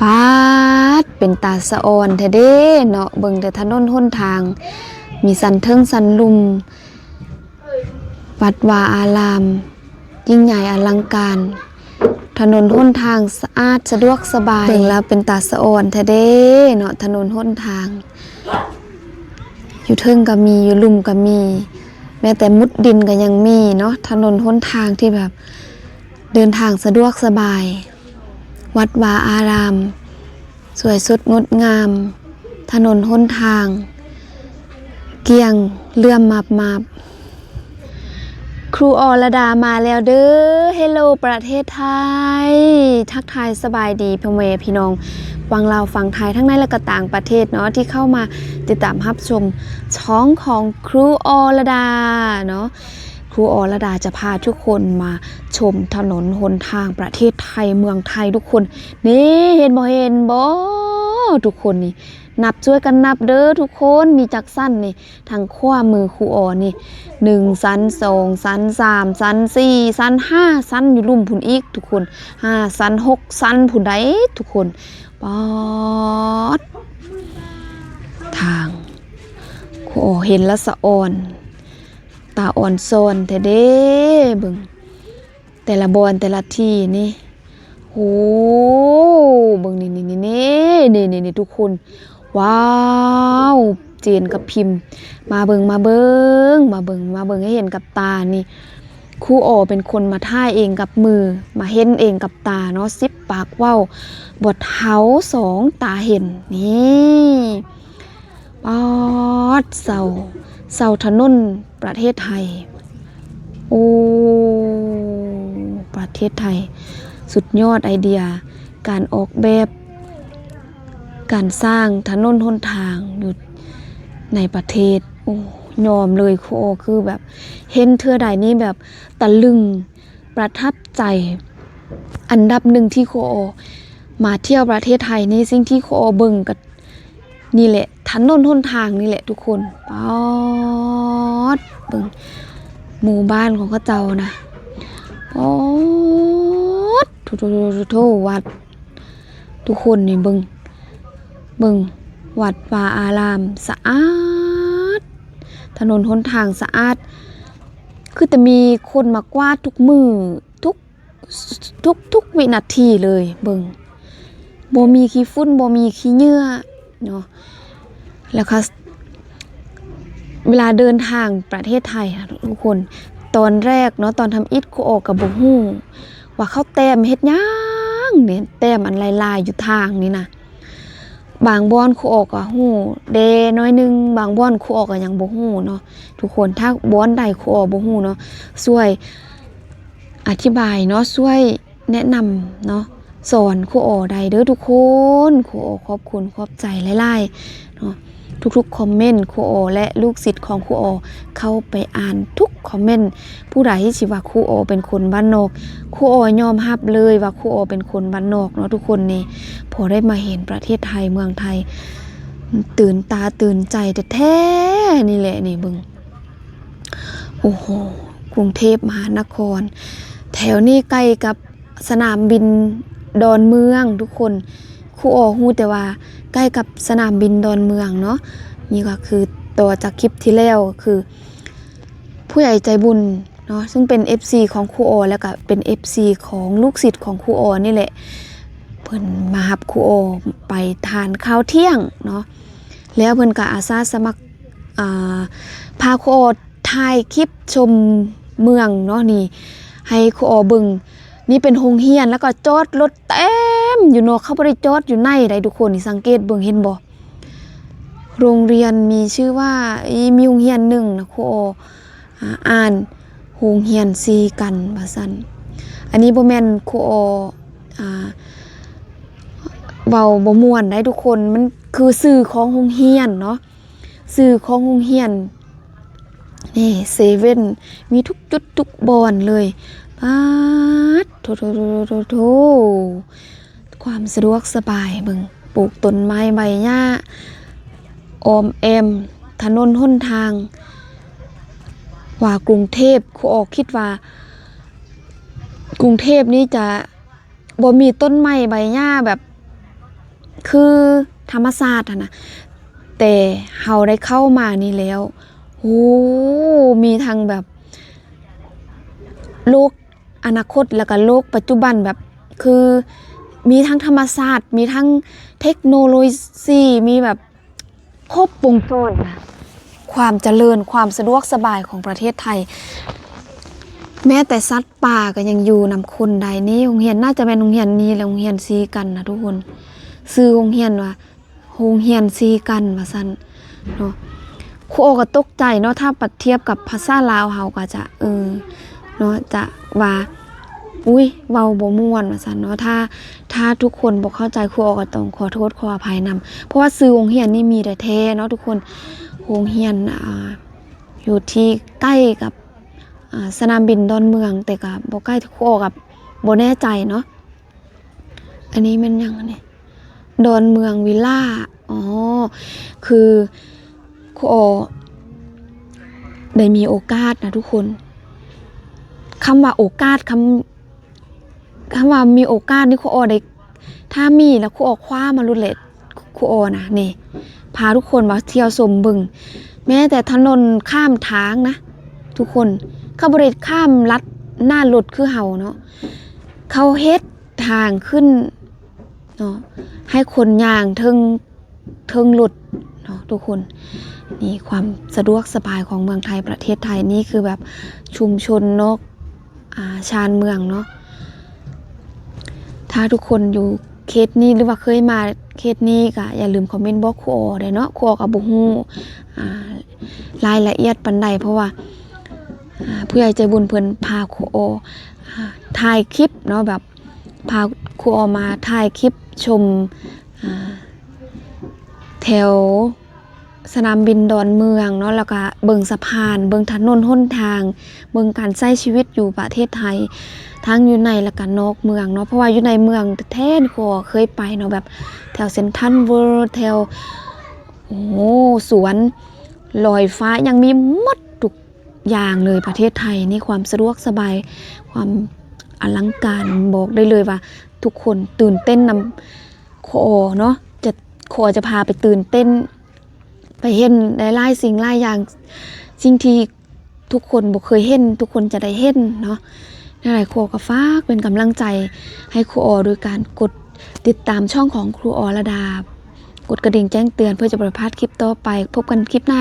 ปาดเป็นตาสะออนแท้เด้เนาะเบิ่งแต่ถนนหนทางมีสันเทิงสันลุมวัดวาอารามยิ่งใหญ่อลังการถนนหนทางสะอาดสะดวกสบายเบิ่งแล้วเป็นตาสะออนแท้เด้เนาะถนนหนทางอยู่เทิงก็มีอยู่ลุ่มก็มีแม้แต่มุดดินก็ยังมีเนาะถนนหนทางที่แบบเดินทางสะดวกสบายวัดวาอารามสวยสดงดงามถนนหนทางเกียงเลื่อมมาบครูอรดามาแล้วเด้อเฮลโลประเทศไทยทักทายสบายดีพ่อแม่พี่น้องฟังลาวฟังไทยทั้งในและก็ต่างประเทศเนาะที่เข้ามาติดตามรับชมช่องของครูอรดาเนาะครูอรดาจะพาทุกคนมาชมถนนหนทางประเทศไทยเมืองไทยทุกคนนี่เห็นบ่ทุกคนนี่นับช่วยกันนับเด้อทุกคนมีจักสั้นนี่ทางขวามือครูอนี่1สั้น2สั้น3สั้น4สั้น5สั้นอยู่ลุ่มพุ่นอีกทุกคน5สั้น6สั้นพุ่นใดทุกคนป๊อดทางครูอเห็นแล้วสะอ่อนตาอ่อนโซนแต่เด้เบิ่งแต่ละบอนแต่ละที่นี่โอ้เบิ่งนี่ทุกคนว้าวเจนกับพิมพ์มาเบิ่งให้เห็นกับตานี่ครูอ๋อเป็นคนมาถ่ายเองกับมือมาเห็นเองกับตาเนาะ10ปากเว้าบทเฮา2ตาเห็นนี่ป๊อดเสาถนนประเทศไทยโอ้ประเทศไทยสุดยอดไอเดียการออกแบบการสร้างถนนหนทางอยู่ในประเทศโอ้ยอมเลยครูโอคือแบบเห็นเทื่อใดนี่แบบตะลึงประทับใจอันดับหนึ่งที่ครูโอมาเที่ยวประเทศไทยนี่สิ่งที่ครูโอเบิ่งกับนี่แหละถนนหนทางนี่แหละทุกคนป๊อดเบิ่งหมู่บ้านของเขาเจ้านะป๊อดโถวัดทุกคนนี่เบิ่งวัดวาอารามสะอาดถนนหนทางสะอาดคือจะมีคนมากวาดทุกมือทุกวินาทีเลยเบิ่งบ่มีขี้ฝุ่นบ่มีขี้เหงื่อเนาะแล้วก็เวลาเดินทางประเทศไทยทุกคนตอนแรกเนาะตอนทำอิฐครูออกกับบ่ฮู้ว่าเขาแต้มเฮ็ดหยังเนี่ยแต้มอันลายๆอยู่ทางนี่นะบางบ่อนครูออกก็ฮู้เดน้อยนึงบางบ่อนครูออกก็ยังบ่ฮู้เนาะทุกคนถ้าบ่อนใดครูออกบ่ฮู้เนาะช่วยอธิบายเนาะช่วยแนะนำเนาะสอนครูออกได้เด้อทุกคนครูออกขอบคุณขอบใจหลายๆเนาะทุกๆคอมเมนต์ครูอและลูกศิษย์ของครูอเข้าไปอ่านทุกคอมเมนต์ผู้ใดที่สิว่าครูอเป็นคนบ้านนอกครูอยอมรับเลยว่าครูอเป็นคนบ้านนอกเนาะทุกคนนี่พอได้มาเห็นประเทศไทยเมืองไทยตื่นตาตื่นใจแท้ๆนี่แหละนี่เบิ่งโอ้โหกรุงเทพมหานครแถวนี้ใกล้กับสนามบินดอนเมืองทุกคนครูฮู้แต่ว่าใกล้กับสนามบินดอนเมืองเนาะนี่ก็คือต่อจากคลิปที่แล้วคือผู้ใหญ่ใจบุญเนาะซึ่งเป็น FC ของครูแล้วก็เป็น FC ของลูกศิษย์ของครูนี่แหละเพิ่นมารับครูไปทานข้าวเที่ยงเนาะแล้วเพิ่นก็อาสาสมัครพาครูถ่ายคลิปชมเมืองเนาะนี่ให้ครูเบิ่งนี่เป็นโรงเรียนแล้วก็จอดรถเต็มอยู่เนาะเขาบ่ได้จอดอยู่ในใดทุกคนนี่สังเกตเบิ่งเห็นบ่โรงเรียนมีชื่อว่ามีโรงเรียนหนึ่งนะครูอ่านโรงเรียนซีกันว่าซั่นอันนี้บ่แม่นครูเว้าบ่ม่วนได้ทุกคนมันคือชื่อของโรงเรียนเนาะชื่อของโรงเรียนนี่เซเว่นมีทุกจุดทุกบอนเลยป๊าดโถความสะดวกสบายเบิ่งปลูกต้นไม้ใบหญ้าออมแอมถนนหนทางว่ากรุงเทพครูออกคิดว่ากรุงเทพนี้จะบ่มีต้นไม้ใบหญ้าแบบ คือธรรมศาสตร์นะแต่เฮาได้เข้ามานี่แล้วโอ้มีทั้งแบบโลกอนาคตแล้วก็โลกปัจจุบันแบบคือมีทั้งธรรมศาสตร์มีทั้งเทคโนโลยีมีแบบครบวงจรนะความเจริญความสะดวกสบายของประเทศไทยแม้แต่สัตว์ป่าก็ยังอยู่นำคนใดนี่โรงเรียนน่าจะเป็นโรงเรียนนี้แล้วโรงเรียนซีกันนะทุกคนซื้อโรงเรียนว่าโรงเรียนซีกันว่าซั่นเนาะครูโอก็ตกใจเนาะถ้าปัดเทียบกับภาษาลาวเฮาก็จะเนาะจะว่าอุ้ยเว้าบ่ม่วนว่าซั่นเนาะถ้าทุกคนบ่เข้าใจครูโอก็ต้องขอโทษขออภัยนำเพราะว่าซื้อโรงเรียนนี่มีแต่แท้เนาะทุกคนโรงเรียนอยู่ที่ใกล้กับสนามบินดอนเมืองแต่ก็บ่ใกล้ครูโอกับบ่แน่ใจเนาะอันนี้มันยังอันนี้ดอนเมืองวิลล่าอ๋อคือครูโอได้มีโอกาสนะทุกคนคำว่าโอกาสคำว่ามีโอกาสนี่ครูโอได้ถ้ามีแล้วครูโอคว้ามารุเล็ดครูโอนะนี่พาทุกคนมาเที่ยวชมบึงแม้แต่ถนนข้ามทางนะทุกคนเขาบริข้ามลัดหน้ารถคือเฮาเนาะเขาเฮ็ดทางขึ้นเนาะให้คนย่างเทิงรถเนาะทุกคนนี่ความสะดวกสบายของเมืองไทยประเทศไทยนี่คือแบบชุมชนเนาะชานเมืองเนาะถ้าทุกคนอยู่เขตนี้หรือว่าเคยมาเขตนี้ก็อย่าลืมคอมเมนต์บอกครูโอได้เนาะครูโอก็บ่ฮู้รายละเอียดปานใดเพราะว่าผู้ใหญ่ใจบุญเพิ่นพาครูโอถ่ายคลิปเนาะแบบพาครูโอมาถ่ายคลิปชมแถวสนามบินดอนเมืองเนาะแล้วก็เบิ่งสะพานเบิ่งถนนหนทางเบิ่งการใช้ชีวิตอยู่ประเทศไทยทั้งอยู่ในและก็นอกเมืองเนาะเพราะว่าอยู่ในเมืองแท้ๆก็เคยไปเนาะแบบแถวเซ็นทรัลเวิลด์แถวสวนลอยฟ้ายังมีหมดทุกอย่างเลยประเทศไทยนี่ความสะดวกสบายความอลังการบอกได้เลยว่าทุกคนตื่นเต้นนำโคเนาะโคจะพาไปตื่นเต้นไปเห็นหลายสิ่งหลายอย่างสิ่งที่ทุกคนบ่เคยเห็นทุกคนจะได้เห็นเนาะนั่นแหละครูก็ฝากเป็นกำลังใจให้ครูโอโดยการกดติดตามช่องของครูอรดากดกระดิ่งแจ้งเตือนเพื่อจะประพลาดคลิปต่อไปพบกันคลิปหน้า